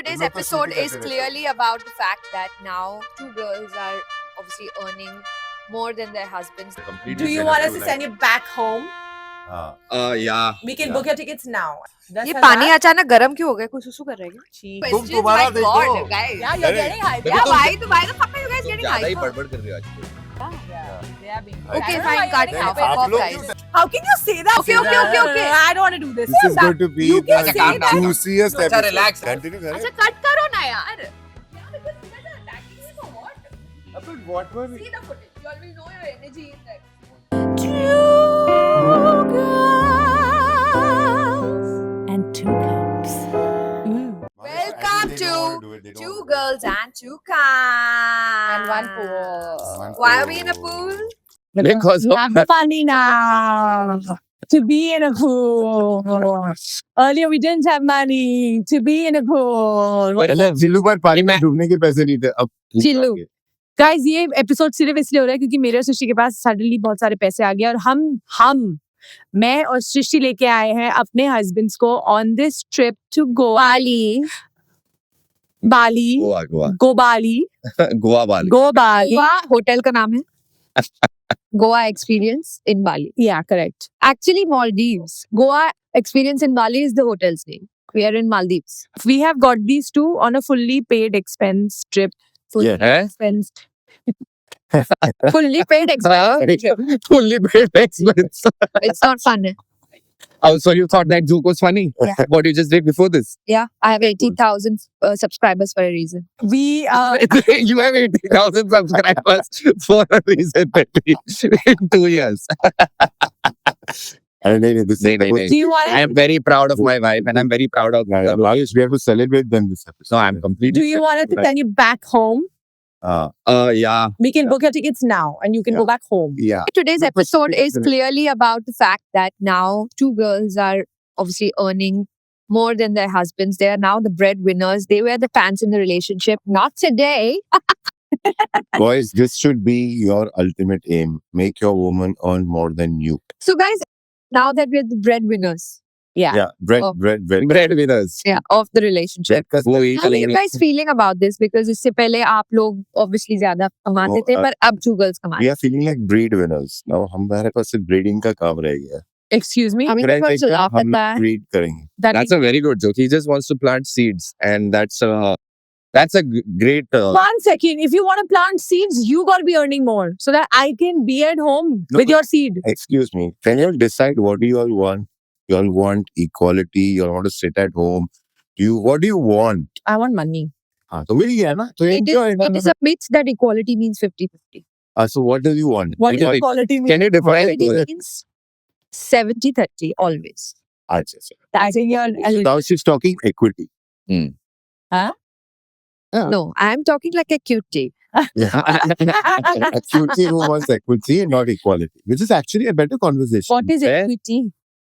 today's लोग तो episode Sidhi is करते रहते clearly about the fact that now two girls are obviously earning more than their husbands. हैं। Completely Do you set want up us to to send you back home? हाँ Yeah. We can Yeah. book your tickets now. ये पानी अचानक गर्म क्यों हो गया? कोई सुसु कर रहा है क्या? Cheeks. तुम तुम्हारा My देखो। God, guys. Yeah, you're Correct. getting hyped. Maybe Yeah, तुम- why the fuck are you guys तुम getting ज्यादा ही hyper? बड़बड़ कर रहे हो आजकल। They are being. Okay, I don't know fine, why you're cut getting now. hyped. Fuck आप off, लोग guys. क्यों- How can you say that? Okay, okay, okay, okay. I don't want to do this. This is going to be You can the say that. juiciest अच्छा, episode. relax. Continue करें। अच्छा cut करो ना यार. But what were we? See the footage. You already know your energy is there. And 2 cups. Welcome They don't wanna to do it, they don't Two wanna do it. Girls and Two Cans. And 1 pool. One Why are pool. we in a pool? Because of I'm funny now. To be in a pool. Earlier we didn't have money to be in a pool. जिल्लू पर पानी में डूबने के पैसे नहीं थे अब जिल्लू। Guys ये एपिसोड सिर्फ इसलिए हो रहा है क्योंकि मेरे और सृष्टि के पास सडनली बहुत सारे पैसे आ गए और हम मैं और सृष्टि लेके आए हैं अपने हस्बैंड्स को ऑन दिस ट्रिप टू बाली गोवा गोवा गोबाली गोवा वाली गोबाली गोवा होटल का नाम है गोवा एक्सपीरियंस इन बाली. या correct Actually, Maldives. Goa experience in Bali is the hotel's name. We are in Maldives. we have got these two on a fully paid expense trip Fully है expensed. Fully paid expense trip. fully paid expense. It's not fun. Oh, so you thought that joke was funny? Yeah. What you just did before this? Yeah, I have 80,000 subscribers for a reason. we You have 80,000 subscribers for a reason, maybe in 2 years. अरे नहीं this नहीं, नहीं, नहीं. do you want I am very proud of my wife, and I'm very proud of. Lavish, we have to celebrate them this episode. No, I'm completely. do you want us to send you back home? Yeah. We can book your tickets now and you can go back home. Yeah. Today's episode is clearly about the fact that now two girls are obviously earning more than their husbands. They are now the breadwinners. They were the fans in the relationship. Not today. Boys, this should be your ultimate aim. Make your woman earn more than you. So, guys, now that we're the breadwinners, Yeah. Bread. Oh. Breadwinners. of the relationship. वो ही How are you करेंगे. guys feeling about this? Because इससे पहले आप लोग obviously ज्यादा कमाते थे, पर अब two girls कमाते We are feeling like breed winners. Now हमारे पास सिर्फ breeding का काम रह गया. Excuse me? I mean, Bread first देकर laugh at हम that. breed करेंगे. That's a very good joke. He just wants to plant seeds, and that's a great. One second. If you want to plant seeds, you got to be earning more so that I can be at home No, with your seed. Excuse me. Can you all decide what do you all want? You all want equality. You all want to sit at home. What do you want? I want money. हाँ तो मिल गया ना तो It enjoy is, it is a myth that equality means 50-50. So what do you want? What Sorry. is quality mean? Can you define Equality it? means 70-30 always. अच्छा. I think you're. Now she's talking equity. No, I am talking like a cutie. Equity who wants equity and not equality, which is actually a better conversation. What is है? equity?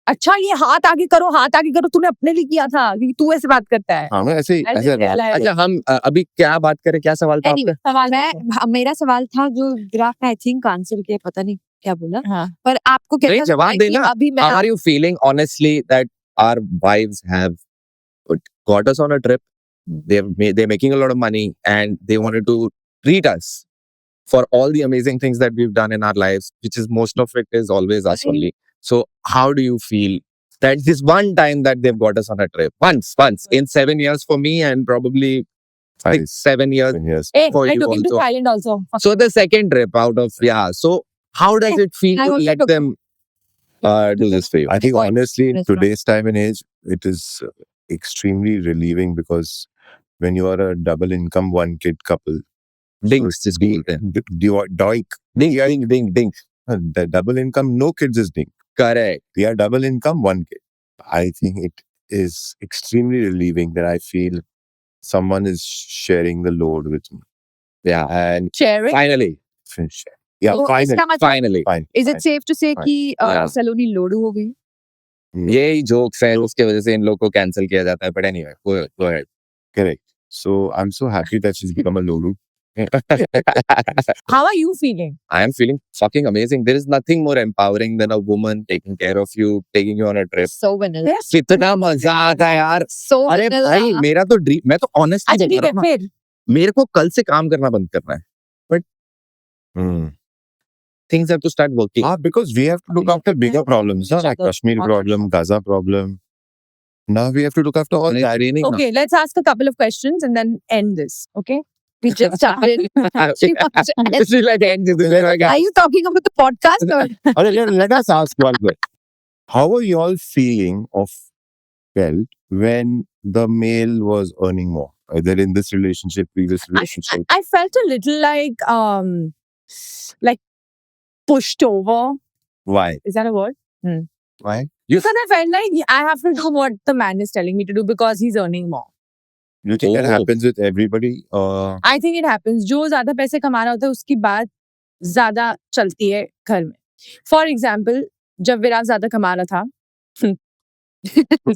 अच्छा ये हाथ आगे करो तूने अपने लिए किया था कि तू ऐसे बात करता है हाँ मैं ऐसे I ऐसे didn't realize. अच्छा हम अभी क्या बात करें, क्या सवाल था Anyway, सवाल मेरा सवाल था जो ग्राफ में आई थिंक आंसर किया, पता नहीं क्या बोला, हाँ पर आपको नहीं, कैसा जवाब लगता है कि देना। अभी मैं How are you feeling honestly that our wives have got us on a trip? They're making a lot of money and they wanted to treat us for all the amazing things that we've done in our lives, which is most of it is always us only. So how do you feel that this one time that they've got us on a trip? Once in 7 years for me and probably 7 years. Yes. Hey, For I you took him to also. Thailand also. So the second trip out of, yeah. So how does it feel I to also let took- them do this for you? I think Point. honestly, in Restaurant. today's time and age, it is extremely relieving because when you are a double income one kid couple, Dinks is cool. doink, Ding. the double income, no kids is dink. Correct. We are double income, one kid. I think it is extremely relieving that I feel someone is sharing the load with me. Yeah. And Sharing. finally, Yeah, तो finally. इसका मतलब finally. Fine. is it safe to say Fine. कि Yeah. सलोनी लोडू हो गई? यही jokes है उसके वजह से इन लोग को कैंसिल किया जाता है. But anyway, go ahead. Correct. So I'm so happy that she's become a Lolu. How are you feeling? I am feeling fucking amazing. There is nothing more empowering than a woman taking care of you, taking you on a trip. So vanilla. कितना मजा आता है यार. So अरे vanilla. भाई मेरा तो dream, मैं तो ऑनेस्टली अच्छा बता ठीक रहा है हूँ ना, फिर मेरे को कल से काम करना बंद करना है. Hmm. Things have to start working. Because we have to look after bigger problems, huh? Like Kashmir problem, Gaza problem. Now we have to look after all that. Training. okay, let's ask a couple of questions and then end this. Okay. We just started. This is like end this. Are you talking about the podcast or? Okay, let us ask one question. How are you all feeling of felt when the male was earning more? Either in this relationship, previous relationship. I felt a little like pushed over. Why? Is that a word? Why? Because I felt like I have to do what the man is telling me to do because he's earning more. You think that Oh. happens with everybody? I think it happens. जो ज्यादा पैसे कमा रहा होता है उसकी बात ज्यादा चलती है घर में. For example, जब विराट ज्यादा कमा रहा था, What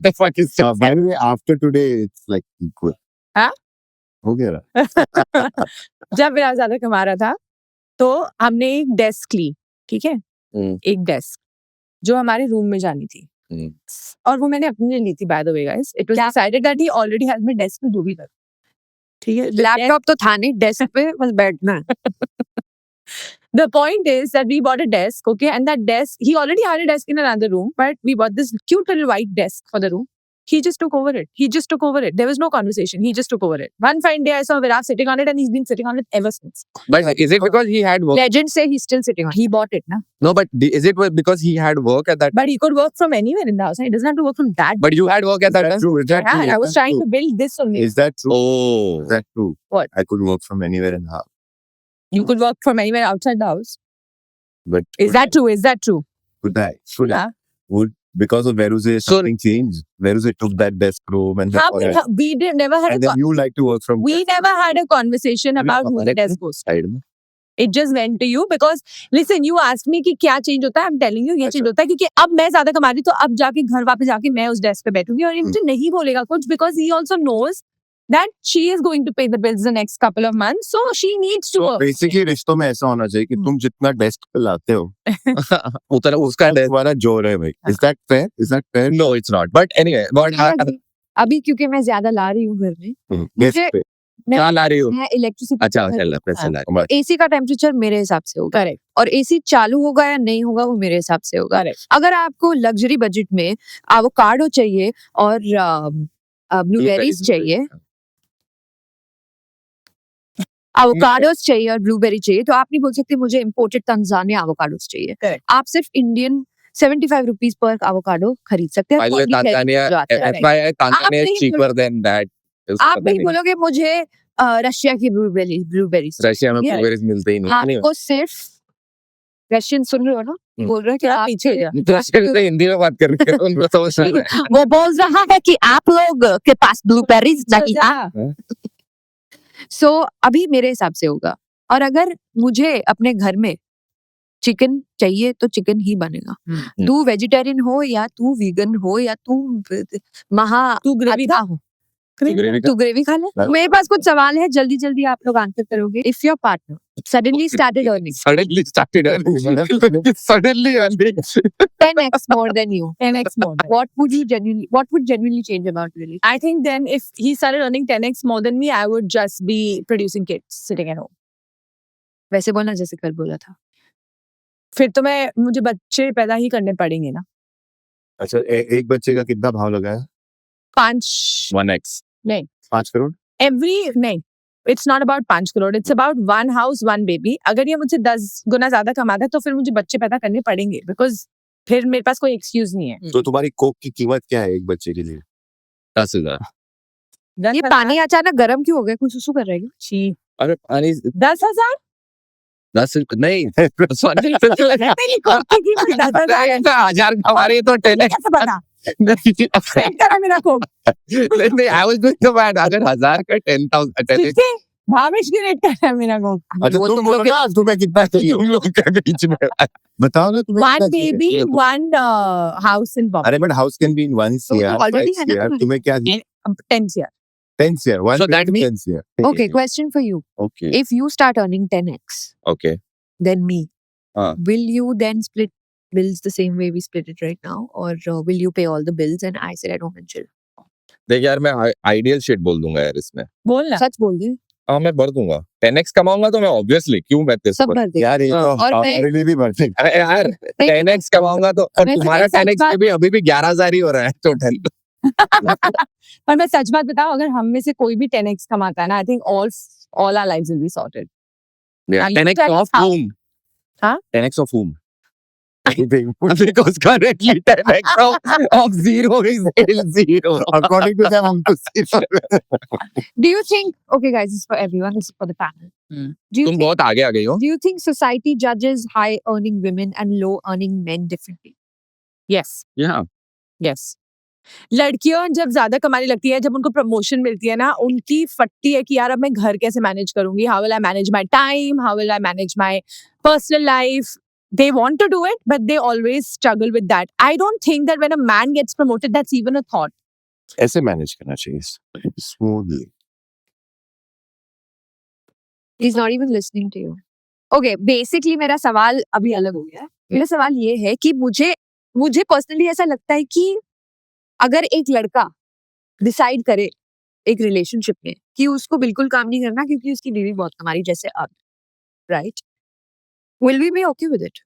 the fuck is that? By the way, after today, it's like equal. Huh? हो गया ना? जब विराट ज्यादा कमा रहा था, तो हमने एक डेस्क ली, ठीक है? एक डेस्क जो हमारे रूम में जानी थी. और वो मैंने अपने लिए ली थी, by the way, guys. It was decided that he already has my desk में जो भी कर. ठीक है? लैपटॉप तो था नहीं, डेस्क पे बस बैठना. The point is that we bought a desk, okay, and that desk, he already had a desk in another room, but we bought this cute little white desk for the room. He just took over it. There was no conversation. He just took over it. One fine day, I saw Virat sitting on it, and he's been sitting on it ever since. But is it because he had work? Legends say he's still sitting on. He bought it, na? No, but is it because he had work at that? But he could work from anywhere in the house. He doesn't have to work from that. But you had work at that time? True. Is that Yeah, true? I was trying to build this only. Is that true? Oh. Is that true? What? I could work from anywhere in the house. You could work from anywhere outside the house. But Is that true? Is that true? could I? Should I? Yeah. Would because of Veruze something changed? Veruze took that desk room and How we never had and a then you like to work from we never had a conversation about who the desk goes. Side में. It just went to you because listen, you asked me कि क्या change होता है. I'm telling you ये change होता है क्योंकि अब मैं ज्यादा कमा रही हूँ तो अब जाके घर वापस जाके मैं उस desk पे बैठूंगी और ये मुझे नहीं बोलेगा कुछ because he also knows that she is going to pay the bills the next couple of months, so she needs to work. Basically रिश्तों में ऐसा होना चाहिए कि तुम जितना डेस्क पे लाते हो उतना उसका desk. तुम्हारा जोर है भाई. Is that fair? Is that fair? No, it's not. But anyway, but अभी क्योंकि मैं ज्यादा ला रही हूँ घर में, डेस्क मुझे पे. क्या ला रही हो? मैं इलेक्ट्रिसिटी अच्छा चल पैसे ला रही एसी का टेम्परेचर मेरे हिसाब से होगा. Correct. और एसी चालू होगा या नहीं होगा वो मेरे हिसाब से होगा. Correct. अगर आपको लग्जरी बजट में एवोकाडो चाहिए और ब्लूबेरीज चाहिए, एवोकाडोस चाहिए और ब्लूबेरी चाहिए, तो आप नहीं बोल सकते मुझे इम्पोर्टेड तंजानिया एवोकाडोस चाहिए. Correct. आप सिर्फ इंडियन 75 रुपीज पर एवोकाडो खरीद सकते हैं. By the way, Quality Tanzania, जो आता है. FYI, Tanzania is नहीं cheaper than that. आप नहीं बोलोगे मुझे रशिया की ब्लूबेरीज. रशिया में Yeah. blueberries मिलते ही नहीं. Anyway. आपको सिर्फ रशियन सुन रहे हो ना, बोल रहे हैं कि क्या आप पीछे जा. रशिया से हिंदी में बात कर रहे हैं उनको समझ नहीं रहा है. वो बोल रहा है कि आप लोग के पास ब्लूबेरीज नहीं है. हाँ. सो अभी मेरे हिसाब से होगा. और अगर मुझे अपने घर में चिकन चाहिए तो चिकन ही बनेगा. तू वेजिटेरियन हो या तू वीगन हो या तू महा तू ग्रेवी अधा खा. हो, Gravy तू ग्रेवी खा ले. हाँ. मेरे पास कुछ सवाल है, जल्दी जल्दी आप लोग आंसर करोगे. If your partner suddenly started earning Suddenly started earning. Suddenly earning. 10x more than you, 10x more. what would genuinely change about your relationship? I think then if he started earning 10x more than me, I would just be producing kids sitting at home. वैसे बोलना जैसे कल बोला था. फिर तो मुझे बच्चे पैदा ही करने पड़ेंगे ना. अच्छा एक बच्चे का कितना भाव लगा है? 5 1x. 5 करोड़. नहीं, it's not about 5 crore, it's about one house, one baby. अगर ये मुझसे 10 गुना ज्यादा कमाता है तो फिर मुझे बच्चे पैदा करने पड़ेंगे because फिर मेरे पास कोई एक्सक्यूज नहीं है. तो तुम्हारी कोक की कीमत क्या है एक बच्चे के लिए? 10,000. ये पानी अचानक गर्म क्यों हो गया? कुछ सुसु कर रहे हैं? छी. अरे पानी 10,000 10 नहीं 10,000 हमारे तो 10x. कैसे पता? नहीं Spend करा मेरा Coke. I was doing the math. अगर 1000 का 10,000 कितने? भावेश की रेट करा मेरा कोक. अच्छा वो तुम तुम बोलो ना तुम्हें कितना चाहिए? तुम लोग के बीच में. बताओ ना तुम्हें One कितना चाहिए? baby, one house in Bombay. अरे but house can be in 1 CR, already 5 है ना CR. तुम्हें? तुम्हें क्या चाहिए? 10 years. 10th year. One So that means- 10th year. Okay, question for you. Okay. If you start earning 10x Okay. than me, will you then split bills the same way we split it right now? Or will you pay all the bills and I sit at home and chill? देख यार मैं ideal shit बोल दूंगा यार इसमें. बोल ना. सच बोल दे. हाँ मैं भर दूंगा. 10x कमाऊंगा तो मैं ऑब्वियसली क्यों मैं तेरे सब भर दे. यार ये तो और मैं- हमारे लिए भी बढ़ते. यार 10x कमाऊंगा तो और मैं तुम्हारा सच 10x बात- भी अभी भी 11,000 ही हो रहा है टोटल. पर मैं सच बात बताऊं, अगर हम में से कोई भी 10x कमाता है ना, I think all our lives will be sorted. Yeah. And 10x of how- whom? Huh? 10x of whom? According Because currently 10x of 0 is still 0. to them, हम तो Do you think, okay guys, this is for everyone, this is for the panel. Do you तुम think, बहुत आगे आ गई हो. do you think society judges high earning women and low earning men differently? Yes. Yeah. Yes. लड़कियों जब ज्यादा कमाने लगती है, जब उनको प्रमोशन मिलती है ना, उनकी फटती है कि यार अब मैं घर कैसे मैनेज करूंगी, how will I manage my time, how will I manage my personal life. They want to do it, but they always struggle with that. I don't think that when a man gets promoted, that's even a thought. ऐसे manage करना चाहिए smoothly. He's not even listening to you. Okay, basically मेरा सवाल अभी अलग हो गया है. मेरा सवाल ये है कि मुझे पर्सनली ऐसा लगता है कि अगर एक लड़का डिसाइड करे एक रिलेशनशिप में कि उसको बिल्कुल काम नहीं करना क्योंकि उसकी बीवी बहुत हमारी जैसे अब, right, will we be okay with it?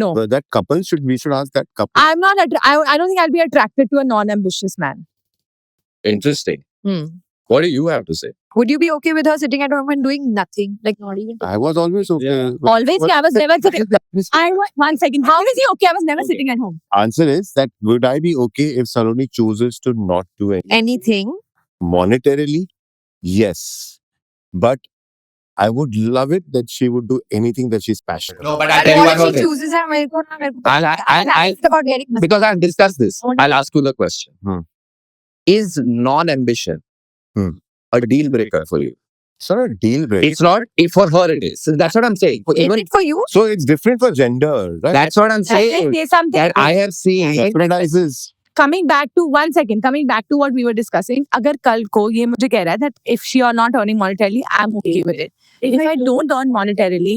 No. But that couple we should ask that couple. I'm not. I don't think I'll be attracted to a non-ambitious man. Interesting. What do you have to say? Would you be okay with her sitting at home and doing nothing, like not even? I was always okay. Always, I was never sitting. One second. How is he okay? I was never Okay. sitting at home. Answer is that would I be okay if Saloni chooses to not do anything Anything? monetarily? Yes, but I would love it that she would do anything that she's passionate about. No, but I'll tell you What one if more she thing. chooses है मेरे को ना मेरे को I'll It's about getting because I've discussed this. I'll ask you the question. Is non-ambition a deal breaker for you? It's not a deal breaker. It's not. If for her it is. So that's what I'm saying. Is Even it for you? So it's different for gender, right? that's what I'm Let's saying. say something. That I have seen. Recognizes. Coming back to what we were discussing. अगर कल को ये मुझे कह रहा है that if she are not earning monetarily, I'm okay with it. If I don't earn monetarily,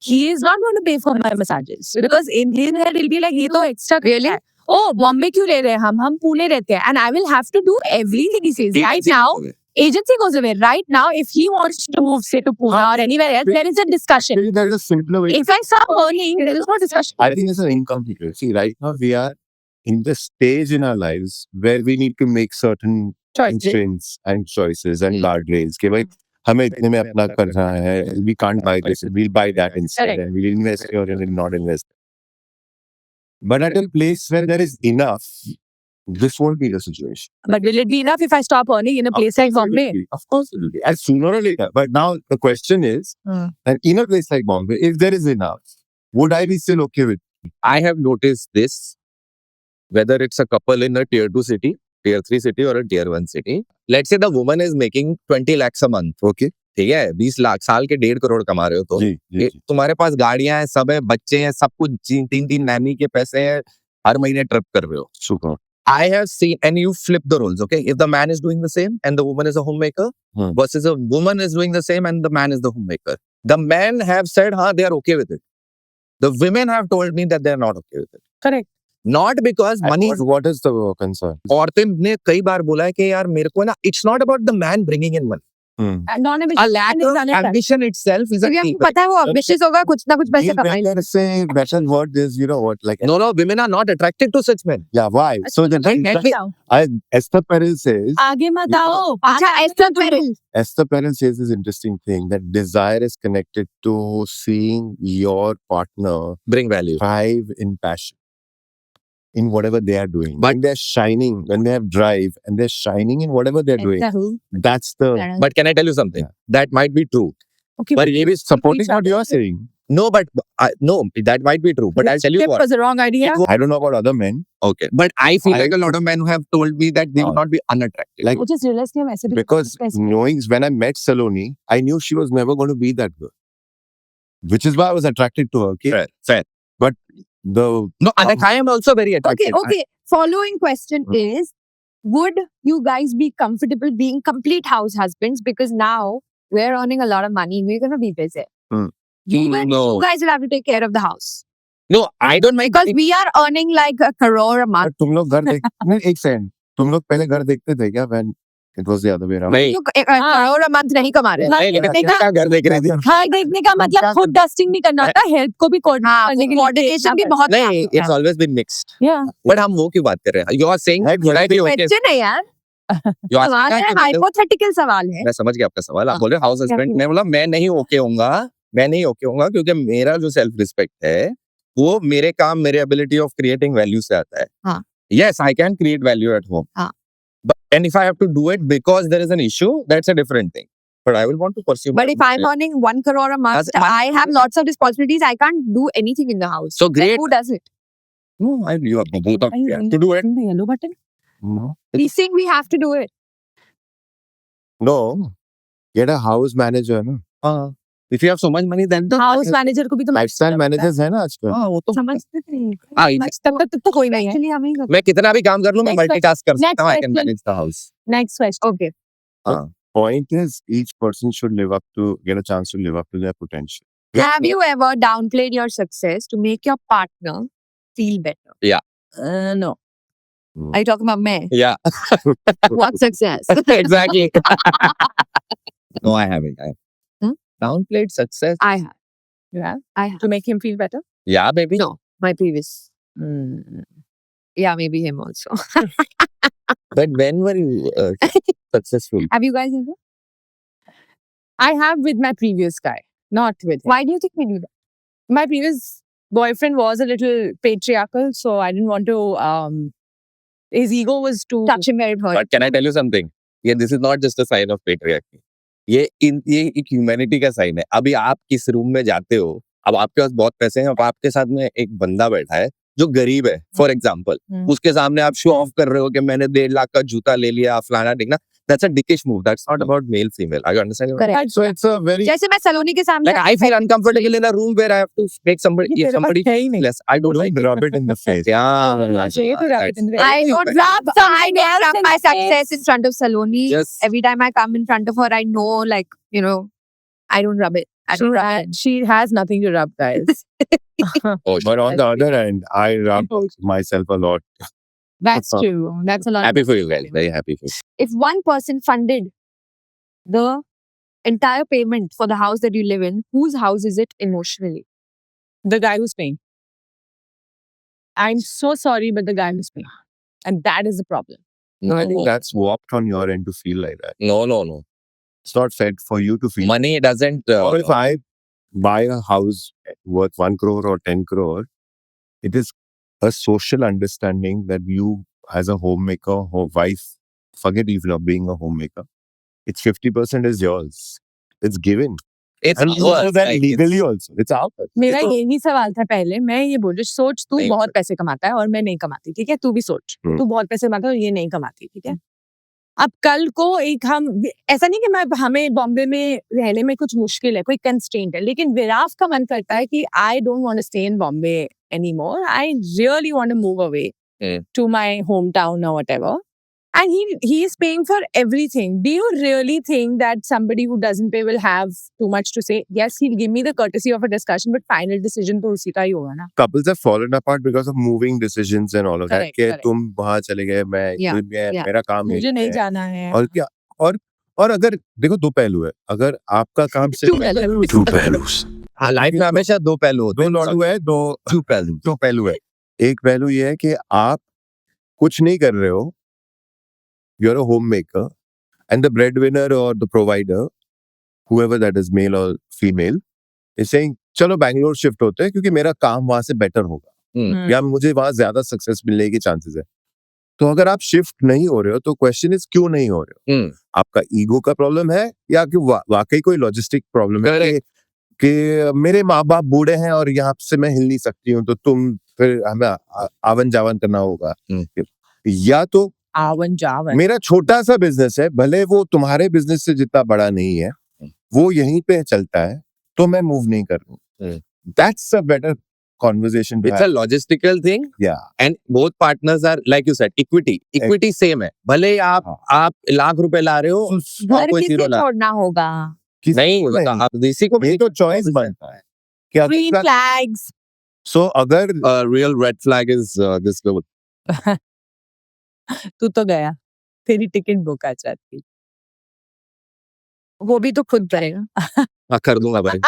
he is not going to pay for my massages because in his head he'll be like ये तो extra Really? है. Oh, Bombay क्यों ले रहे हैं हम पुणे रहते हैं, and I will have to do everything he says. Right now, agency goes away. Right now, if he wants to move, say to Pune or anywhere else, there is a discussion. Maybe there is a simpler way. If I stop earning, there is no discussion. I think it's an incomplete. See, right now we are in the stage in our lives where we need to make certain constraints and choices and guardrails. कि भाई हमें इतने में अपना करना है. We can't buy this. We'll buy that instead. Correct. And we'll invest here and we'll not invest. But at a place where there is enough, this won't be the situation. But will it be enough if I stop earning in a place like Bombay? Of course it will be. And sooner or later. But now the question is, that in a place like Bombay, if there is enough, would I be still okay with it? I have noticed this, whether it's a couple in a tier 2 city, tier 3 city or a tier 1 city. Let's say the woman is making 20 lakhs a month. Okay. ठीक है 20 लाख साल के 1.5 करोड़ कमा रहे हो तो जी. तुम्हारे पास गाड़ियां हैं, सब है, बच्चे हैं, सब कुछ 3 नैनी के पैसे हैं, हर महीने ट्रिप कर रहे हो. Super. I have seen, and you flip the roles, okay? If the man is doing the same and the woman is a homemaker versus a woman is doing the same and the man is the homemaker. The men have said, they are okay with it. The women have told me that they are not okay with it. Correct. Not because money is... What is the concern? औरतें ने कई बार बोला है कि यार मेरे को ना, it's not about the man bringing in money. Non-ambitious A lack is of unattractive. ambition itself is a क्योंकि deal आपको पता है वो ambitious होगा कुछ ना कुछ पैसे Deal कमाएगा. breaker say better word is, you know what, like, No, women are not attracted to such men. yeah, why? So the Esther Perel says, आगे मत आओ. अच्छा Esther Perel. Esther Perel says this interesting thing that desire is connected to seeing your partner Bring value. thrive in passion in whatever they are doing. But- when they're shining, when they have drive and they're shining in whatever they're doing, that's the But can I tell you something? That might be true. Okay. But ये भी supporting what you are saying. No, but no, that might be true. But I'll tell you Trip what. was a wrong idea. I don't know about other men. Okay. But I feel I- like a lot of men who have told me that they will not be unattractive. Like, I just realized कि हम ऐसे भी because knowing when I met Saloni, I knew she was never going to be that girl. Which is why I was attracted to her. Okay? Fair. The No, and like, I am also very attractive. Okay. Following question is, would you guys be comfortable being complete house husbands? Because now we're earning a lot of money. We're going to be busy. Hmm. You No, guys will have to take care of the house. no, I don't mind. Because we are earning like a crore a month. तुम लोग घर देख नहीं एक second तुम लोग पहले घर देखते थे क्या when it was the other way around? नहीं, तो एक crore a month नहीं कमा रहे. नहीं, देखने का क्या घर देख रहे थे? हाँ देखने का मतलब खुद डस्टिंग नहीं करना होता, हेल्थ को भी कोऑर्डिनेट करने के लिए Coordination भी बहुत नहीं, it's always been mixed. Yeah. But हम वो क्यों बात कर रहे हैं? You are saying है, would I be okay? Question है यार. You are सवाल है, saying- हाइपोथेटिकल सवाल है. मैं समझ गया आपका सवाल. आप बोल रहे हाउस हस्बैंड. मैं बोला मैं नहीं ओके होऊंगा क्योंकि मेरा जो सेल्फ रिस्पेक्ट है वो मेरे काम, मेरे एबिलिटी ऑफ क्रिएटिंग वैल्यू से आता है. हाँ. Yes, I can create value at home. हाँ. And if I have to do it because there is an issue, that's a different thing. But I will want to pursue. But if I'm earning 1 crore a month, That's- I have lots of responsibilities. I can't do anything in the house. So Then great. who does it? No, you have both of you have to do it. The yellow button. No. He's saying we have to do it. No. Get a house manager ना. If you have so much money, then house manager को भी तो Lifestyle managers है ना आजकल. हाँ, वो तो समझते नहीं. हाँ, तब तो कोई नहीं है. Actually, हमें ही मैं कितना भी काम कर लूं, मैं Next मल्टीटास्क कर next सकता हूं. I can question. manage the house. Next question. Okay. Point is each person should get a chance to live up to their potential. Have you ever downplayed your success to make your partner feel better? No. Are you talking about me? Yeah, What success? exactly. No, I haven't. Hmm? Downplayed success. I have. Yeah. I have. To make him feel better. Yeah, baby. No, my previous. Mm. Yeah, maybe him also. But when were you successful? Have you guys ever? I have with my previous guy, not with him. Why do you think we do that? My previous boyfriend was a little patriarchal, so I didn't want to. His ego was too. Touch him where it hurt. But can I tell you something? Yeah, this is not just a sign of patriarchy. ये एक humanity का sign है. अभी आप किस room में जाते हो, अब आपके पास बहुत पैसे हैं, अब आपके साथ में एक बंदा बैठा है जो गरीब है, फॉर एग्जाम्पल, उसके सामने आप शो ऑफ कर रहे हो कि मैंने 1.5 लाख का जूता ले लिया, फलाना ढिकना. That's a dickish move. That's not about male female. Are you understanding? Correct. So it's a very जैसे मैं सलोनी के सामने Like I feel uncomfortable in a room where I have to make somebody ये तेरे पास somebody है ही नहीं. less. I don't like rub it in the face. Yeah. चाहिए तो rub it in the I don't rub my in the success in front of Saloni. Yes. Every time I come in front of her, I know, like, you know, I don't rub it. I don't rub it. She has nothing to rub, guys. Oh, But on the other hand, I rub myself a lot. That's true. That's a lot. happy for you guys. Very happy for you. If one person funded the entire payment for the house that you live in, whose house is it emotionally? The guy who's paying. I'm so sorry, but the guy who's paying. And that is the problem. No, I think that's warped on your end to feel like that. No. It's not fair for you to feel. Money doesn't. Or if I buy a house worth 1 crore or 10 crore, it is a social understanding that you, as a homemaker or wife, forget even of being a homemaker. It's 50% is yours. It's given. it's And ours, then like, legally it's- also. It's ours. मेरा यही सवाल था पहले. मैं ये बोल रही सोच तू नहीं, बहुत पैसे कमाता है और मैं नहीं कमाती, ठीक है? तू भी सोच. तू बहुत पैसे कमाता है और ये नहीं कमाती, ठीक है? अब कल को एक हम ऐसा नहीं कि मैं हमें बॉम्बे में रहने में कुछ मुश्किल है, कोई कंस्ट्रेंट है, लेकिन विराव का मन करता है कि I don't want to stay in Bombay anymore. I really want to move away to my hometown or whatever. And he is paying for everything. Do you really think that somebody who doesn't pay will have too much to say? Yes, he'll give me the courtesy of a discussion, but final decision तो उसी का ही होगा ना. Couples have fallen apart because of moving decisions and all of that. Correct, कि correct. तुम वहां चले गए, मैं Yeah, मैं- मेरा काम मुझे यही नहीं है। जाना है. और क्या और अगर देखो दो पहलू है. अगर आपका काम सिर्फ Two पहलूस. हाँ, लाइफ में हमेशा दो पहलू होते दो हैं. लॉडू है, Two पहलू. दो पहलू है. एक पहलू ये है कि आप कुछ नहीं कर रहे हो. You're a homemaker and the breadwinner or the provider, whoever that is, male or female, is saying चलो बैंगलोर शिफ्ट होते हैं क्योंकि मेरा काम वहां से बेटर होगा या मुझे वहां ज्यादा सक्सेस मिलने के चांसेस है. तो अगर आप शिफ्ट नहीं हो रहे हो तो क्वेश्चन इज क्यों नहीं हो रहे हो. आपका ईगो का प्रॉब्लम है या कि वाकई कोई लॉजिस्टिक प्रॉब्लम है कि मेरे माँ बाप बूढ़े हैं और यहाँ से मैं हिल नहीं सकती हूँ तो तुम फिर हमें आवन जावन करना होगा. या तो आवन जावन. मेरा छोटा सा बिजनेस है, भले वो तुम्हारे बिजनेस से जितना बड़ा नहीं है, वो यहीं पे चलता है, तो मैं मूव नहीं कर रहा हूँ. That's a better conversation to It's a have. logistical thing, Yeah. and both partners are, like you said, equity. Equity same है. भले ही हाँ. आप लाख रुपए ला रहे हो, घर कोई किसे zero ला. छोड़ना होगा? नहीं, आप इसी को ये तो choice बनता है कि Green अगर flags. so अगर A real red flag is this girl. तू तो गया, तेरी टिकट बुक आज रात की. वो भी तो खुद करेगा. हाँ, कर दूंगा भाई.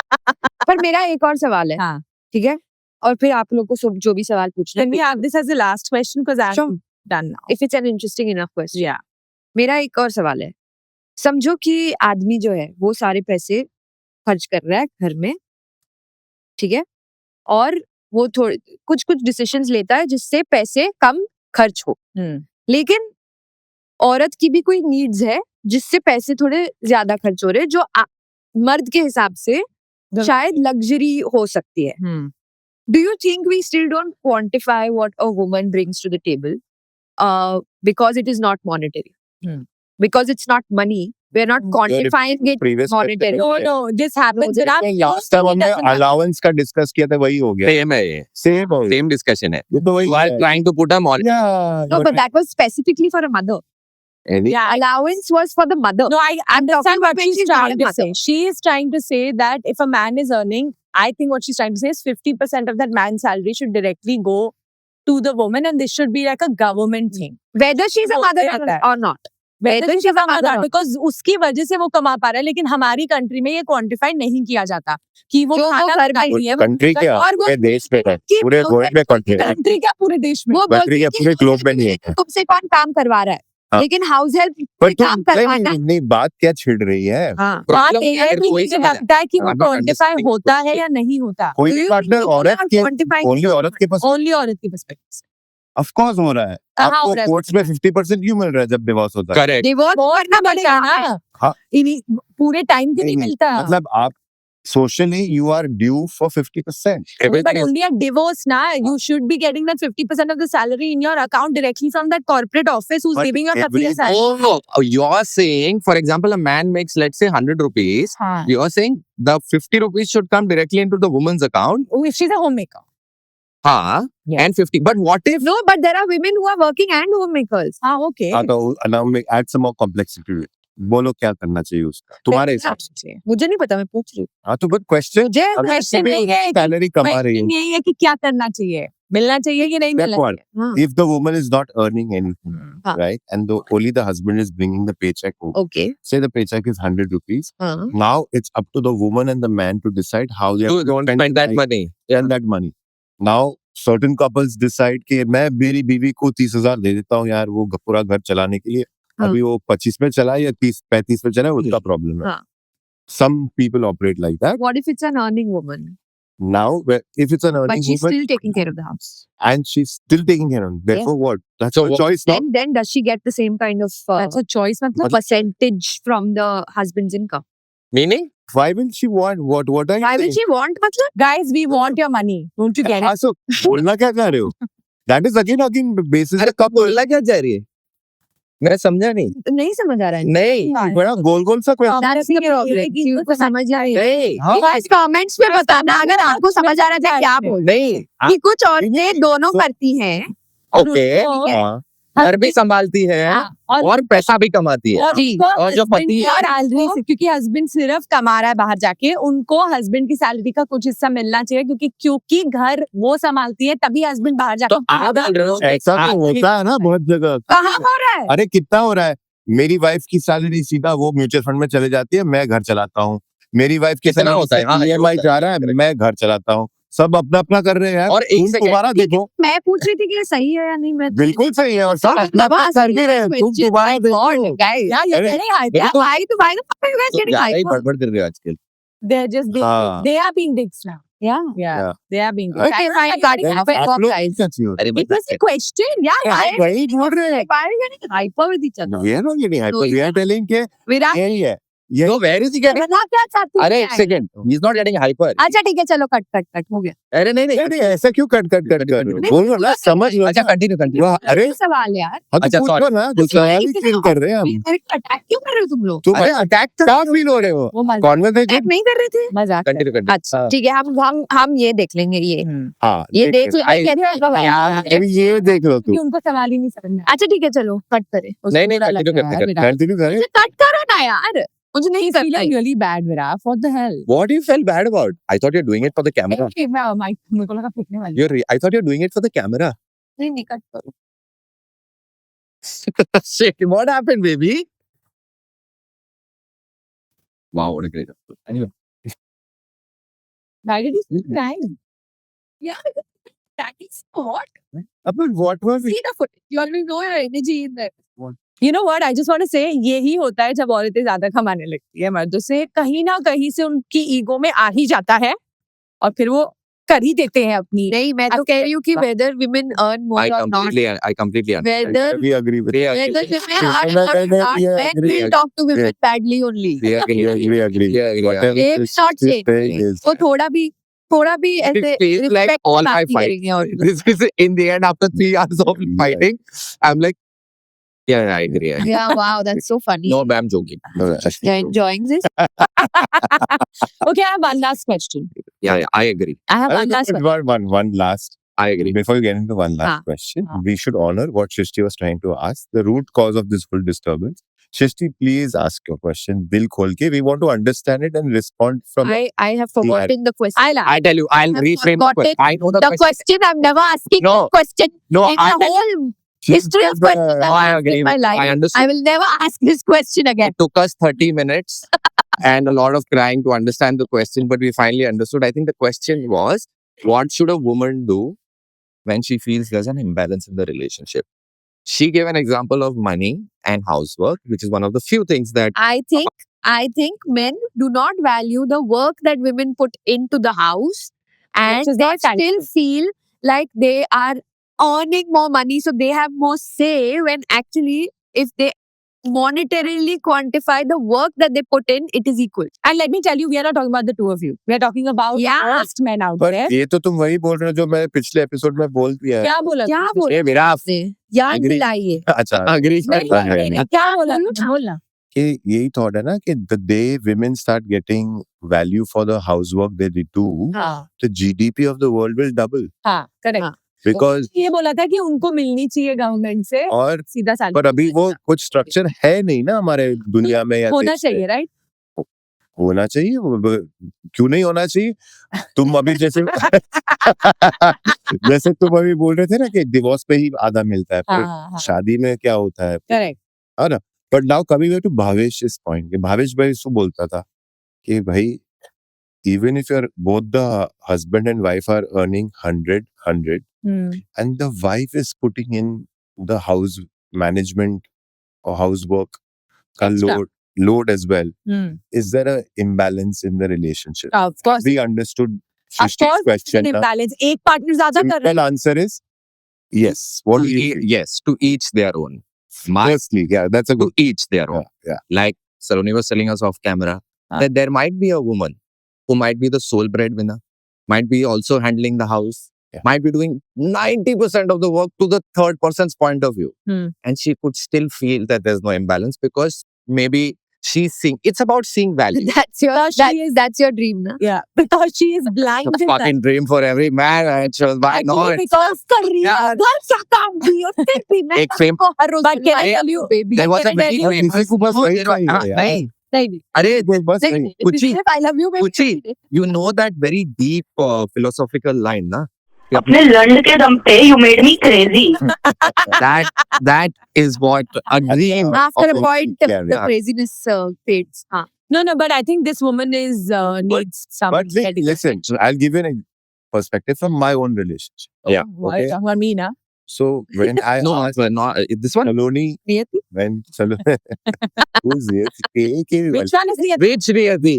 पर मेरा एक और सवाल है. हाँ. ठीक है? और फिर आप लोगों को जो भी सवाल पूछना Can we have this as the last question because I'm Sure. done now. if it's an interesting enough question. Yeah. मेरा एक और सवाल है. समझो कि आदमी जो है वो सारे पैसे खर्च कर रहा है घर में, ठीक है? और वो थोड़े कुछ डिसीजंस लेता है जिससे पैसे कम खर्च हो. लेकिन औरत की भी कोई नीड्स है जिससे पैसे थोड़े ज्यादा खर्च हो रहे हैं, जो मर्द के हिसाब से शायद लग्जरी हो सकती है. Do you think we still don't quantify what a woman brings to the table because it is not monetary? Because it's not money, we're not quantifying it previous monetary. No, this happens. No, But last time हमने allowance का discuss किया था वही हो गया. Same है ये. Same हो गया. Same discussion है. ये तो वही You are है. trying to put a monitor. Yeah. No, but that was specifically for a mother. yeah, Allowance was for the mother. no, I understand what when she's she's not trying a to say. mother. She is trying to say that if a man is earning, I think what she's trying to say is 50% of that man's salary should directly go to the woman, and this should be like a government thing. Whether she's a वो mother होता है. or not. Whether she's a mother or not. because उसकी वजह से वो कमा पा रहा है, लेकिन हमारी कंट्री में ये क्वांटिफाई नहीं किया जाता कि वो जो वो खाना घर में बनाती है, वो कंट्री क्या और वो पूरे देश में है. कि पूरे वर्ल्ड में कंट्री है. कंट्री क्या पूरे देश में. वो कंट्री बोलती या है पूरे कि ग्लोब में नहीं है. तुमसे कौन काम करवा रहा है, हाँ. लेकिन हाउस हेल्प पर काम करवाना है. नहीं बात क्या छिड़ रही है. हाँ. बात Problem ये है है, कि वही मुझे समझ लगता है कि वो I'm not क्वांटिफाई understanding होता है question. या नहीं होता. कोई Do भी you पार्टनर think औरत people के are quantifying ओनली औरत के पास ओनली औरत की पर्सपेक्टिव से. ऑफ कोर्स हो रहा है. कहाँ हो आपको रहा है? कोर्ट्स में 50% क्यों मिल रहा है जब डिवोर्स होता है. Correct. डिवोर्स बहुत करना बचा पड़ेगा. ना. हाँ. इन्हीं पूरे टाइम के नहीं नहीं, मिलता. मतलब आप socially you are due for 50%. But Everything is only at divorce now, you should be getting that 50% of the salary in your account directly from that corporate office who's But giving you every- 30 salary. Oh, you're saying, for example, a man makes, let's say, 100 rupees. हाँ. You're saying the 50 rupees should come directly into the woman's account. Oh, if she's a homemaker. हाँ. Yes. And 50. But what if? No, but there are women who are working and homemakers. हाँ, okay. हाँ तो now make add some more complexity to it. बोलो क्या करना चाहिए उसका तुम्हारे हिसाब से. मुझे नहीं पता, मैं पूछ रही हूँ. हाँ तो बट क्वेश्चन मुझे question नहीं है कि- सैलरी कमा रही है. Question यही है कि क्या करना चाहिए, मिलना चाहिए कि नहीं Step मिलना one, हाँ. if the woman is not earning anything, हाँ. right, and only the husband is bringing the paycheck home. Okay. Say the paycheck is 100 rupees. हाँ. Now it's up to the woman and the man to decide how they are You don't spend that money. spend that money. Now certain couples decide कि मैं मेरी बीवी को 30,000 दे देता हूँ यार वो पूरा घर चलाने के लिए. हाँ. अभी वो 25 में चलाए या 30-35 में चलाए उसका प्रॉब्लम है. हाँ. Some people operate like that. What if it's an earning woman, Now if it's an but earning she's woman still taking care of the house? and she's still taking care of it, therefore what? That's So her what- choice now. Then does she get the same kind of That's a choice, मतलब. percentage from the husband's income? Meaning? Why will she want what are you Why will saying? she want? मतलब Guys, we want your money. Don't you get it? हाँ, so बोलना क्या चाह रहे हो? That is again basis अरे कब बोलना क्या चाह रही है? मैं समझा नहीं. नहीं समझ आ रहा है. नहीं. बड़ा गोल सा question. That's the problem. क्यों तो समझ आए. नहीं. हाँ. Guys, comments में बताना अगर आपको समझ आ रहा था क्या बोल. नहीं. कि कुछ औरतें दोनों करती हैं. ओके. हाँ. घर भी संभालती है हाँ, और पैसा भी कमाती है. और जी. उसको और जो husband पति की है- सैलरी से, क्योंकि हस्बैंड सिर्फ कमा रहा है बाहर जाके, उनको हस्बैंड की सैलरी का कुछ हिस्सा मिलना चाहिए, क्योंकि घर वो संभालती है, तभी हस्बैंड बाहर जाके तो आप बोल रहे हो ऐसा तो होता है ना बहुत जगह. कहाँ हो रहा है? अरे कितना हो रहा है. मेरी वाइफ की सैलरी सीधा वो म्यूचुअल फंड में चले जाती है, मैं घर चलाता हूँ. मेरी वाइफ की कितना होता है? हाँ, EMI जा रहा है, मैं घर चलाता हूँ. सब अपना अपना कर रहे हैं. और एक तुम second, तुम्हारा देखो. मैं पूछ रही थी कि ये सही है या नहीं. मैं बिल्कुल सही है और सब अपना अपना कर भी रहे हैं. तुम तुम्हारा देखो. guys. Yeah, you're अरे, getting hyped. देखो तो- Why you guys getting ज्यादा ही hyper? बड़बड़ कर रहे हो आजकल. They're just हाँ. they are being dicks now. Yeah. Yeah. They are being dicks. Okay, fine. Got it. आप लोग guys. क्या चाहिए होता अरे It was a question. Yeah, है? why? वही बोल रहे हैं. Why are you getting hyper with each other? We are not getting hyper. No, We are telling कि Virat, यही है. Yeah. No, where is he getting? बना क्या चाहती अरे है? एक second, he's not getting hyper. अच्छा ठीक है चलो कट हो गया अरे नहीं नहीं, नहीं ऐसा क्यों कट कर बोलो ना, समझ लो अच्छा ना। Continue continue. वाह, अरे सवाल यार हाँ तो अच्छा, पूछो ना, तो सवाल ही क्यों कर रहे हैं हम? अटैक क्यों कर रहे हो तुम लोग तुम अटैक क्या फील हो रहे हो? वो मजाक कॉन्वर्सेशन। अटैक नहीं कर रहे थे मजाक कर कंटिन्यू कंटिन्यू। अच्छा ठीक है हम ये देख लेंगे ये हाँ ये देख लो I- अभी ये देख लो कि तू। उनको सवाल ही नहीं समझ में अच्छा ठीक है चलो कट करें नहीं नहीं कंटिन्यू करते करते। कंटिन्यू करें। कट करो ना यार मुझे नहीं करना है। really bad Viraf, what the hell? What you felt bad about? I thought you're doing it for the camera. Okay, मैं माइक मेरे को लगा फेंकने वाली I thought you're doing it for the camera. नहीं नहीं कट करो Shit, what happened, baby? Wow, what a great episode. Anyway, Why did you keep crying? Yeah, that is what? But what was it? See the footage. You already know your energy in there. You know what? I just want to say यही होता है जब औरतें ज्यादा कमाने लगती है मर्दों से, कहीं ना कहीं से उनकी ईगो में आ ही जाता है और फिर वो कर ही देते हैं अपनी। नहीं मैं तो कह रही हूँ कि whether women earn more I or not, completely understand. whether We agree with We whether agree. women are or not, men will talk to women badly only. We agree. we agree. We agree. Whatever They will this- not this change. thing is. वो थोड़ा भी ऐसे It feels like respect all my बात नहीं fight. करेंगे और This is in the end after 3 hours of fighting. I'm like, yeah, I agree. I agree. yeah wow that's so funny. No, but I'm joking. No, You're enjoying this? Okay, I have one last question. Yeah, I agree. I have one last question. one last. I agree. Before you get into one last हाँ. question, हाँ. we should honor what Shrishti was trying to ask. The root cause of this whole disturbance. Shrishti, please ask your question. Dil khol ke. We want to understand it and respond from. I have forgotten the question. I tell you, I'll I've reframe the forgotten question. I know the The question I'm never asking No. the question No, in the whole history of questions No, I've I asked agree. in my life. I understood. I will never ask this question again. It took us 30 minutes and a lot of crying to understand the question, but we finally understood. I think the question was, what should a woman do when she feels there's an imbalance in the relationship? She gave an example of money and housework, which is one of the few things that I think men do not value the work that women put into the house, and Which is they not still thankful. feel like they are earning more money, so they have more say. When actually, if they monetarily quantify the work that they put in, it is equal. And let me tell you, we are not talking about the two of you. We are talking about Yeah. most men out But there. ये तो तुम वही बोल रहे हो जो मैं पिछले एपिसोड में बोल दिया है। क्या बोला? क्या बोला Hey, Viraf, आपने? याद Agree. दिलाइए अच्छा agree. क्या बोला? बोलना. कि यही थॉट है ना कि the day women start getting value for the housework they do, हाँ, the GDP of the world will double हाँ, correct. हाँ. because ये बोला था कि उनको मिलनी चाहिए गवर्नमेंट से और सीधा साल पर अभी वो कुछ स्ट्रक्चर है नहीं ना हमारे दुनिया में या होना देश में। चाहिए, राइट? होना चाहिए क्यों नहीं होना चाहिए तुम अभी जैसे जैसे तुम अभी बोल रहे थे ना कि डिवोर्स पे ही आधा मिलता है फिर हाँ, शादी में क्या होता है correct. But now coming back to Bhavesh इस पॉइंट के भावेश भाई इसको बोलता था कि भाई even if you're both the husband and wife are earning 100 and the wife is putting in the house management or housework ka Extra. load as well, is there a imbalance in the relationship? Of course. We understood Of Shrishti's course, question. an now. imbalance. एक partner ज्यादा कर रहा Simple answer is yes. What do you think? Yes, to each their own. My Firstly, yeah, that's a to good. each their own. Yeah. Like Saloni was telling us off camera, that there might be a woman who might be the sole breadwinner, might be also handling the house, Yeah. might be doing 90% of the work to the third person's point of view. And she could still feel that there's no imbalance because maybe she's seeing, it's about seeing value. That's your dream, na? Yeah, because she is blind. It's a fucking dream for every man. And she was like, no, it's, because कर रही है Yeah. घर का काम भी और फिर भी मैं एक fame- आपको हर रोज But can I tell you, baby there was a can I very tell you- famous को बस वही there was- चाहिए हाँ, यार। नहीं, नहीं अरे बस Say- नहीं। Kuchi, I love you, baby. Kuchi, you know that very deep philosophical line, na? अपने लंड के दम पे you made me crazy That is what a dream. After a of- point, Yeah, the yeah. craziness fades. हाँ. No, but I think this woman is needs some But listen, so I'll give you a perspective from my own relationship. Yeah, okay. For me, na. So when I No, asked not this one. Saloni, Niyati? when Saloni, who's it? Which one is the Which Riyati?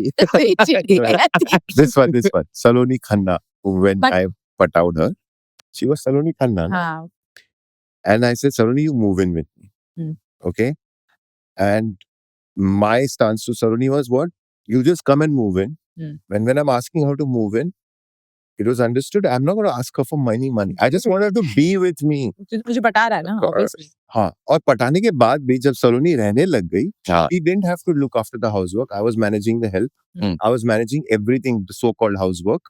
This one, Saloni Khanna. When But- I put out her, she was Saloni Khanna. na? हाँ, And I said, Saloni, you move in with me. Hmm. Okay. And my stance to Saroni was what? You just come and move in. When I'm asking her to move in, it was understood. I'm not going to ask her for money. I just want her to be with me. मुझे पटा रहा है ना, obviously. हाँ, और पटाने के बाद भी जब सलोनी रहने लग गई, हाँ. he didn't have to look after the housework. I was managing the help. I was managing everything, the so-called housework.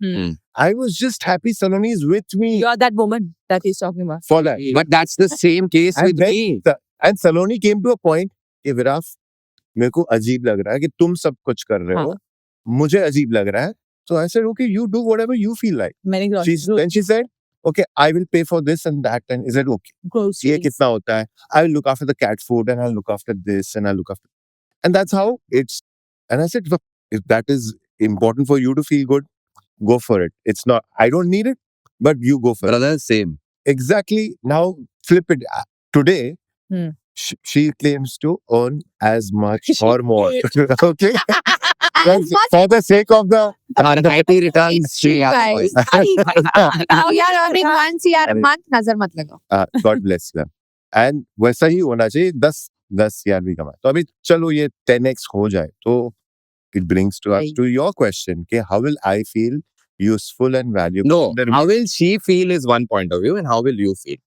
I was just happy Saloni is with me You're that woman that he's talking about. for that. But that's the same case And with then me. And Saloni came to a point कि विराफ मेरे को अजीब लग रहा है कि तुम सब कुछ कर रहे हो, मुझे अजीब लग रहा है. So I said, okay, you do whatever you feel like. Then she said, okay, I will pay for this and that. And is it okay? ये कितना होता है? I will look after the cat food and I'll look after this and I'll look after. And that's how it's. And I said, look, if that is important for you to feel good, go for it. It's not. I don't need it, but you go for it. Brother, same. Exactly. Now flip it. Today, she claims to earn as much or more. Okay. For the sake of the IT returns, she Guys. Now you are earning 1 CR a month, नजर मत लगाओ. God bless them. And वैसा ही होना चाहिए. 10 CR भी कमाए. तो अभी चलो ये 10x हो जाए. तो it brings to us to your question कि how will I feel useful and valuable? No, how will she feel is one point of view, and how will you feel?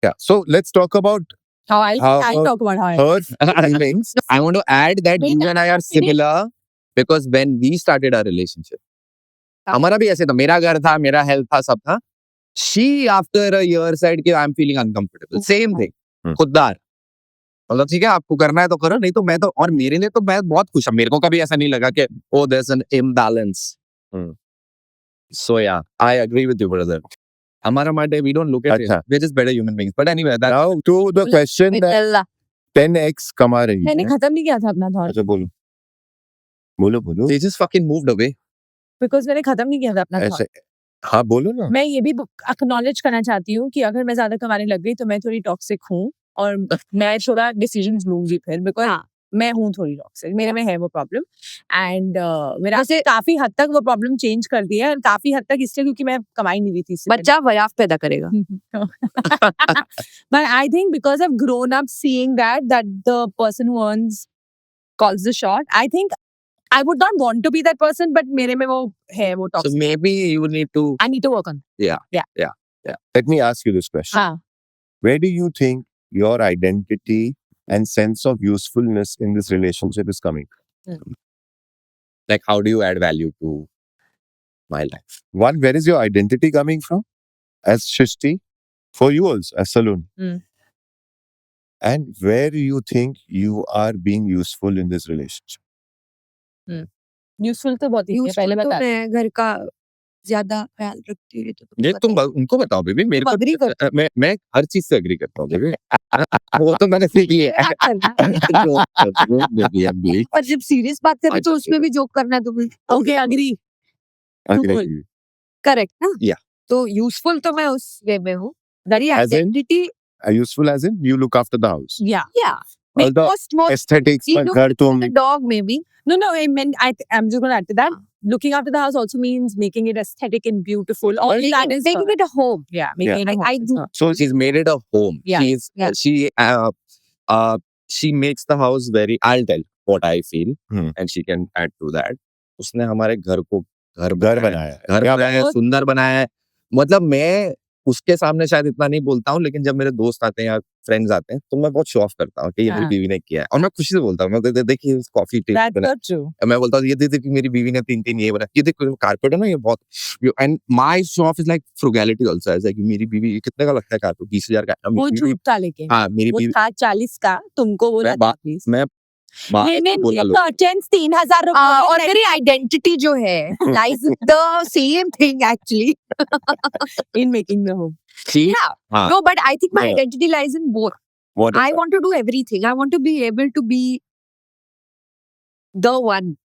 Yeah. So let's talk about I'll talk about how her feelings. I want to add that you and I are similar because when we started our relationship, हमारा भी ऐसे था. मेरा घर था, मेरा health था, सब था. She after a year said कि I'm feeling uncomfortable. Same thing. खुददार. मतलब ठीक है, आपको करना है तो करो, नहीं तो मैं तो. और मेरे लिए तो मैं बहुत खुश हूँ. मेरे को कभी ऐसा नहीं लगा कि oh there's an imbalance. So yeah, I agree with you, brother. हमारा माटे we don't look at it. We're just better human beings. But anyway, that's Now to the question that 10x कमा रही है. मैंने खत्म नहीं किया था अपना thought. अच्छा बोलो. बोलो. they just fucking moved away. Because मैंने खत्म नहीं किया था अपना thought. हाँ बोलो ना. मैं ये भी acknowledge करना चाहती हूँ कि अगर मैं ज्यादा कमाने लग गई तो मैं थोड़ी टॉक्सिक हूँ और मैं थोड़ा डिसीजंस लूंगी फिर बिकॉज मैं हूँ थोड़ी टॉक्सिक. मेरे में है वो प्रॉब्लम एंड मेरा से काफी हद तक वो प्रॉब्लम चेंज कर दिया है और काफी हद तक इसलिए क्योंकि मैं कमाई नहीं रही थी. बच्चा वयाफ पैदा करेगा. But I think because I've grown up seeing that the person who earns calls the shot, I think I would not want to be that person, but मेरे में वो है वो So toxic. maybe you need to. I need to work on. Yeah. Let me ask you this question. हाँ. Where do you think your identity and sense of usefulness in this relationship is coming? Like, how do you add value to my life? One, where is your identity coming from? As Shishti, for you also, as Saloni. And where do you think you are being useful in this relationship? Useful तो बहुत ही है. पहले तो बता. मैं घर का ज्यादा ख्याल रखती हूँ. ये तुम उनको बताओ बेबी. मेरे को agree करती मैं हर चीज से एग्री करता हूँ बेबी. वो तो मैंने सीख लिया है. और जब सीरियस बात करें तो उसमें भी जोक करना है तुम्हें. Okay, agree. करेक्ट ना. Yeah. तो यूजफुल तो मैं उस वे में हूँ. मेरी As in? Identity. Useful as in you look after the house. Yeah. All the most aesthetics, you but look घर तुम the dog maybe. No, I mean, I'm just going to add to that. Looking after the house also means making it aesthetic and beautiful. All that is Making it a home. Yeah, making it a home. I do. So she's made it a home. Yeah. She makes the house very. I'll tell what I feel, and she can add to that. उसने हमारे घर को घर बनाया है, सुंदर बनाया है. मतलब मैं उसके सामने शायद इतना नहीं बोलता हूँ, लेकिन जब मेरे दोस्त आते हैं या फ्रेंड्स आते हैं तो मैं बहुत शो ऑफ करता हूँ कि ये मेरी बीवी ने किया है. और मैं खुशी से बोलता हूँ, मैं देखिए कॉफी टेस्ट बना. मैं बोलता हूँ ये देखिए मेरी बीवी ने 3 ये बना. ये देखो कारपेट है ना, ये बहुत. And my show off is like frugality also. ऐसा कि मेरी बीवी कितने का लगता है कारपेट? 20,000 का. वो झूठ था लेकिन. हाँ, मेरी वो बीवी था 40 का. तुमको वो लगा प्लीज. मैं कर्टेन्स 3,000 रुपए. और मेरी आइडेंटिटी जो है lies the same thing actually in making the home. yeah no but I think my Yeah. identity lies in both. What I want to do everything. I want to be able to be the one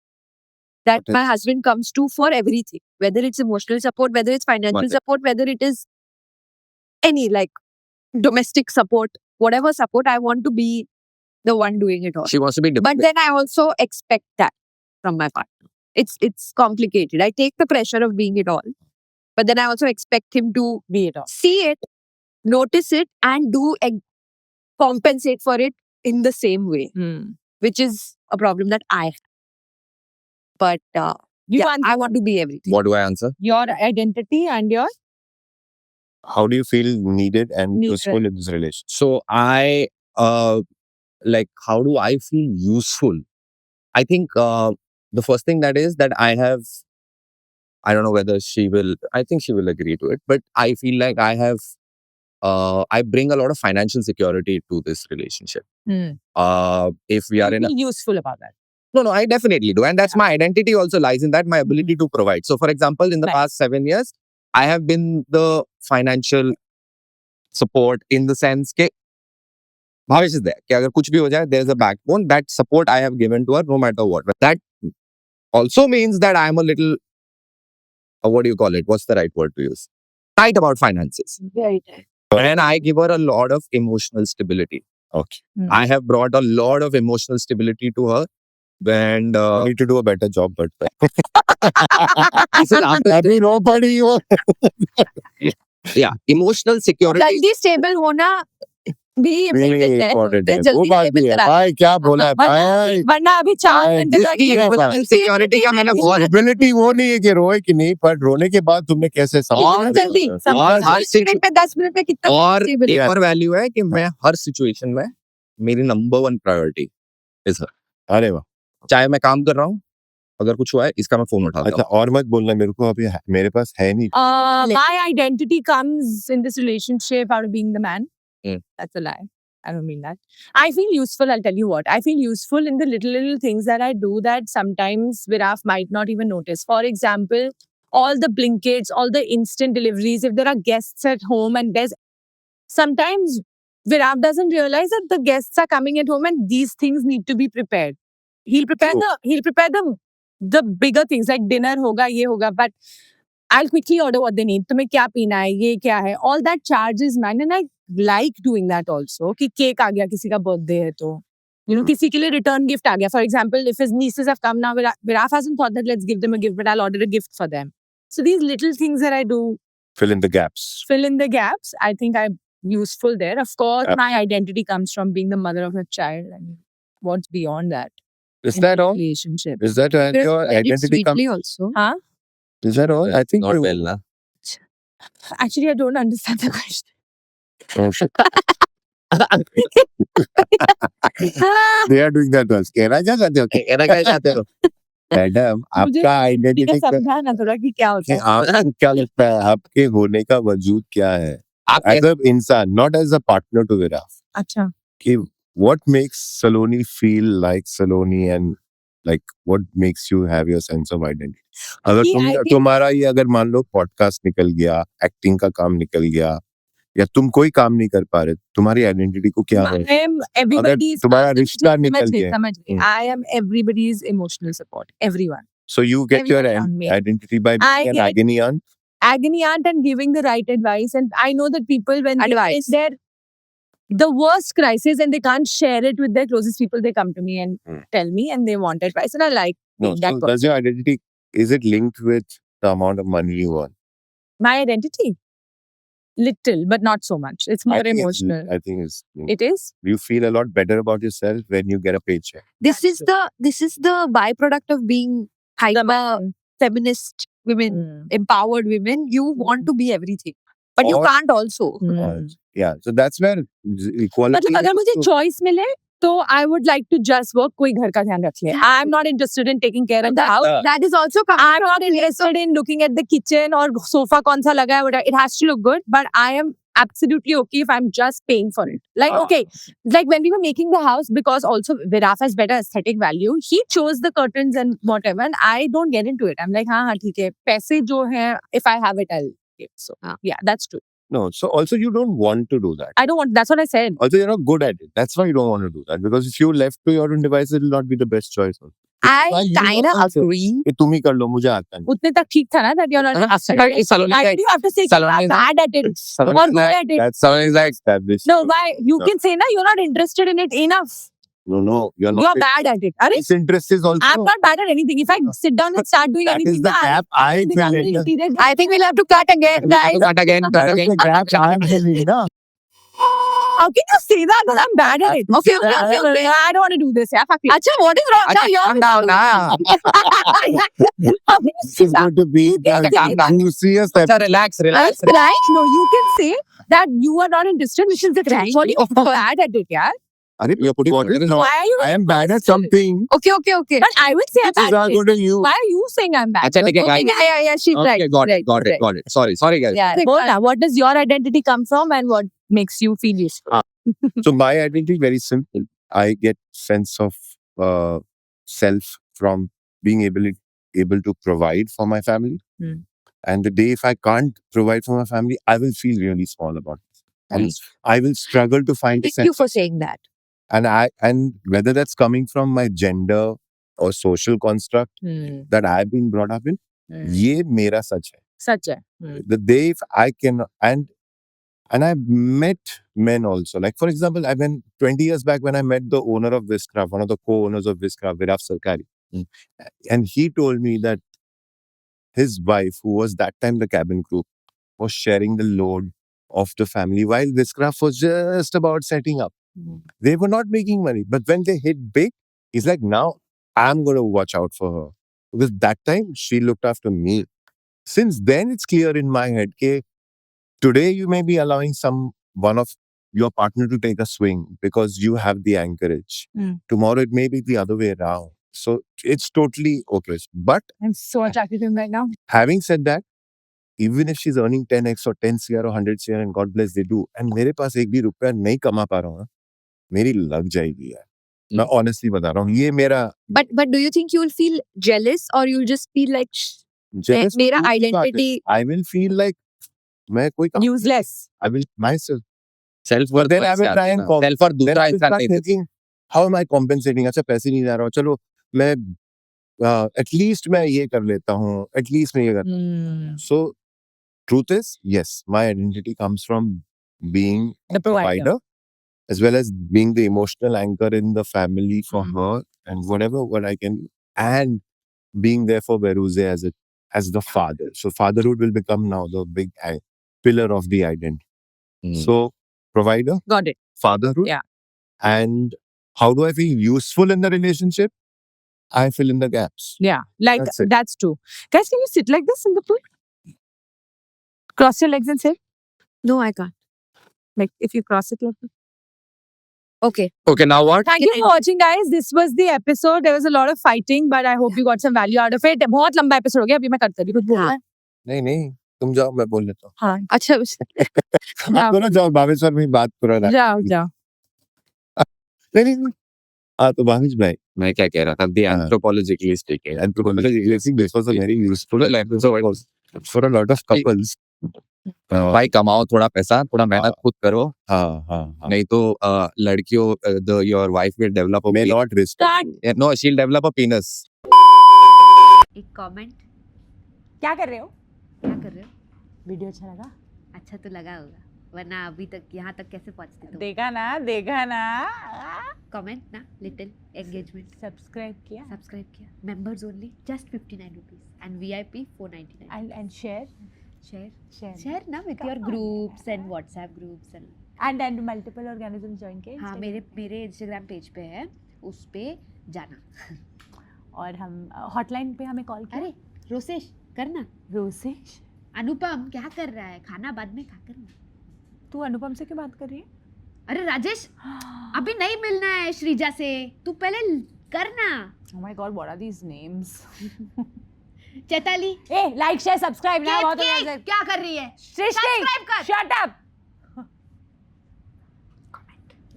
that What my husband comes to for everything, whether it's emotional support, whether it's financial What? support, whether it is any like domestic support, whatever support. I want to be the one doing it all. She wants to be But then I also expect that from my partner. It's complicated. I take the pressure of being it all, but then I also expect him to Be it all. see it, notice it, and compensate for it in the same way, which is a problem that I have. But You yeah, want I want to be everything. What do I answer? your identity and your How do you feel needed and Needed. useful in this relationship? So I like, how do I feel useful? I think the first thing that is that I have, I don't know whether she will, I think she will agree to it, but I feel like I have, I bring a lot of financial security to this relationship. If we are in a, be useful about that. no, I definitely do. And that's my identity also lies in that, my ability to provide. So for example, in the Right. past 7 years, I have been the financial support in the sense that Bhavesh is there. कि अगर कुछ भी हो जाए, there is a backbone. That support I have given to her no matter what. But that also means that I am a little, what do you call it? What's the right word to use? Tight about finances. Very nice. And I give her a lot of emotional stability. Okay. I have brought a lot of emotional stability to her. And I need to do a better job, but listen, after, अभी रो पड़ी हो. yeah, emotional security. जल्दी stable होना भी Really important है. important है. जल्दी वो बात भी stable है. करा. भाई क्या बोला है भाई? वरना अभी 4 भाई, घंटे तक जिसकी है Emotional security का मैंने बहुत Ability वो नहीं है कि रोए कि नहीं, पर रोने के बाद तुमने कैसे और जल्दी और हर 20 मिनट पे 10 मिनट पे कितना और stable एक है. और वैल्यू है कि मैं हर सिचुएशन में मेरी नंबर 1 प्रायोरिटी इज हर. अरे वाह. चाहे मैं काम कर रहा हूँ, अगर कुछ हुआ है इसका मैं फोन उठाता अच्छा हूँ. और मत बोलना मेरे को अभी मेरे पास है नहीं. my identity comes in this relationship out of being the man. Mm. That's a lie. I don't mean that. I feel useful. I'll tell you what. I feel useful in the little things that I do that sometimes Viraf might not even notice. For example, all the Blinkits, all the instant deliveries. If there are guests at home and there's sometimes Viraf doesn't realize that the guests are coming at home and these things need to be prepared. He'll prepare the bigger things like dinner hoga, ye hoga, but I'll quickly order what they need. तुम्हें क्या पीना है, ये क्या है? All that charges, man, and I like doing that also. कि cake आ गया, किसी का birthday है तो, you know, किसी के लिए return gift आ गया. For example, if his nieces have come now, Viraf hasn't thought that let's give them a gift, but I'll order a gift for them. So these little things that I do Fill in the gaps. fill in the gaps. I think I'm useful there. Of course, Yeah. my identity comes from being the mother of a child. And what's beyond that? Is in that a all? relationship? Is that where your identity comes? Sweetly also. Huh? Is that all? I think Not you- well, na? Actually, I don't understand the question. They are doing that to us. कहना क्या चाहते हो? कहना क्या चाहते हो? Madam मुझे आपका ठीक है, आइडेंटिटी समझाना थोड़ा कि क्या होता है. आप क्या लगता है आपके होने का वजूद क्या है आप एज अ इंसान not as a partner to Viraf अच्छा. कि what makes Saloni feel like Saloni and like what makes you have your sense of identity अगर See, I think- तुम्हारा ये अगर मान लो पॉडकास्ट निकल गया एक्टिंग का काम निकल गया या तुम कोई काम नहीं कर पा रहे तुम्हारी आइडेंटिटी को क्या है I am everybody's. तुम्हारा रिश्ता समझ निकल गई, गया समझ गई. I am everybody's emotional support. Everyone. so you get your Everyone around me. identity by I being an get- agony aunt Agony aunt and giving the right advice. And I know that people, when they're Advice. in their the worst crisis and they can't share it with their closest people, they come to me and tell me and they want advice. And I like no being that so person. does your identity is it linked with the amount of money you earn My identity. Little, but not so much. It's more I think emotional. I think it's It is. you feel a lot better about yourself when you get a paycheck. This is the byproduct of being hyper feminist women, empowered women. You want to be everything, but you Or- can't also. Yeah, so that's where equality. मतलब अगर मुझे choice मिले तो I would like to just work. कोई घर का ध्यान रख ले. I'm not interested in taking care of the house. That is also I'm not interested in looking at the kitchen or sofa कौन सा लगा है. Whatever. It has to look good, but I am absolutely okay if I'm just paying for it. Like okay, like when we were making the house, because also Viraf has better aesthetic value. He chose the curtains and whatever, and I don't get into it. I'm like हाँ ठीक है. पैसे जो है, if I have it, I'll give. So yeah, that's true. No, so also you don't want to do that. I don't want. That's what I said. Also, you're not good at it. That's why you don't want to do that. Because if you left to your own devices, it will not be the best choice. Why I you kind of also- agree. कि तुम ही कर लो मुझे आता नहीं. उतने तक ठीक था ना that you're not. Saloni I do have to say Saloni I'm bad at it or Saloni good at it. That's Saloni is like, established. No, why? You No. can say na you're not interested in it enough. No, you're not. You're bad at it. Are This interest is also. I'm not bad at anything. If I sit down and start doing That anything, is the gap I feel in. I think we'll have to cut again, guys. cut again. That is the gap I am feeling. Na? How can you say that? Because I'm bad at it. Okay, okay. I don't want to do this. Yeah, fuck you. Acha, what is wrong now? calm down now. This is going to be you see us that Relax. Right? No, you can say that you are not interested, which is the crime. What are you bad at it, yeah? you're putting water in Why are you? I am bad at something. Okay. But I would say I'm This is bad not at it. going to you. Why are you saying I'm bad? Acha, okay, guys. Yeah, she's right. Okay, got right, it. Sorry, guys. Yeah. Bola, what does your identity come from and what makes you feel useful? So my identity very simple. I get sense of self from being able to provide for my family. And the day if I can't provide for my family, I will feel really small about it. And I will struggle to find a Thank sense. you for saying that. And whether that's coming from my gender or social construct that I've been brought up in, ये मेरा सच है. Such a. The day if I can, and I've met men also. Like for example, I went 20 years back when I met the owner of Viscraft, one of the co-owners of Viscraft, Viraf Sarkari. And he told me that his wife, who was that time the cabin crew, was sharing the load of the family while Viscraft was just about setting up. They were not making money. But when they hit big, he's like, now I'm going to watch out for her. Because that time she looked after me. Since then, it's clear in my head that today you may be allowing one of your partner to take a swing because you have the anchorage. Tomorrow it may be the other way around. So it's totally okay. But I'm so attracted to him right now. having said that, even if she's earning 10x or 10 CR or 100 CR and God bless they do, and मेरे पास एक भी रुपया नहीं कमा पा रहा हूँ, मेरी लग जाएगी यार. मैं honestly बता रहा हूँ, ये मेरा. But do you think you will feel jealous or you'll just feel like jealous मेरा की बात है. identity? I will feel like मैं कोई काम. Useless. I will myself. Self-worth. Then I will try and Self-worth then दूसरा I will इंसान start नहीं देता. thinking, how am I compensating? अच्छा पैसे नहीं जा रहा हूँ, चलो मैं at least मैं ये कर लेता हूँ, at least मैं ये कर. So truth is, yes, my identity comes from being The provider. as well as being the emotional anchor in the family for her and what I can do, and being there for Beruze as the father. So fatherhood will become now the big pillar of the identity. So provider, Got it. fatherhood, Yeah. and how do I feel useful in the relationship? I fill in the gaps. Yeah. Like, That's it. that's true. Guys, can you sit like this in the pool? Cross your legs and sit. No, I can't. Like, if you cross it like this. Okay. Okay, now what? Thank you for watching, guys. This was the episode. There was a lot of fighting, but I hope you got some value out of it. बहुत लंबा episode हो गया. अभी मैं करती हूँ. कुछ बोलना है? नहीं तुम जाओ, मैं बोल लेता हूँ. हाँ. अच्छा. आप दोनों जाओ, भावेश्वर में बात करो ना. जाओ. नहीं. हाँ तो भावेश भाई, मैं क्या कह रहा था? The anthropologically speaking. anthropology, I think this was a very useful episode for a lot of couples. भाई कमाओ थोड़ा पैसा, थोड़ा मेहनत खुद करो. हाँ. नहीं तो लड़कियों your wife will develop a May not risk. no, she'll develop a penis. एक कमेंट. क्या कर रहे हो? क्या कर रहे हो? वीडियो अच्छा लगा? अच्छा तो लगा होगा, वरना अभी तक यहाँ तक कैसे पहुँचते तुम? देखा ना. कमेंट ना, लिटिल एंगेजमेंट. सब्सक्राइब किया. सब्सक्राइब किया. Members only just 59 rupees and VIP 499. And share. Share ना with your groups and WhatsApp groups and. And multiple organisms join के. हाँ मेरे Instagram पेज पे है, उस पे जाना. और हम हॉटलाइन पे हमें कॉल किया. अरे रोसेश करना. रोसेश. अनुपम क्या कर रहा है? खाना बाद में खा करना. तू अनुपम से क्यों बात कर रही है? अरे राजेश अभी नहीं मिलना है श्रीजा से, तू पहले करना. Oh my God, what are these names? Chaitali A like share subscribe ना. बहुत क्या कर रही है? सृष्टि सब्सक्राइब कर. Shut up.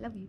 Love you.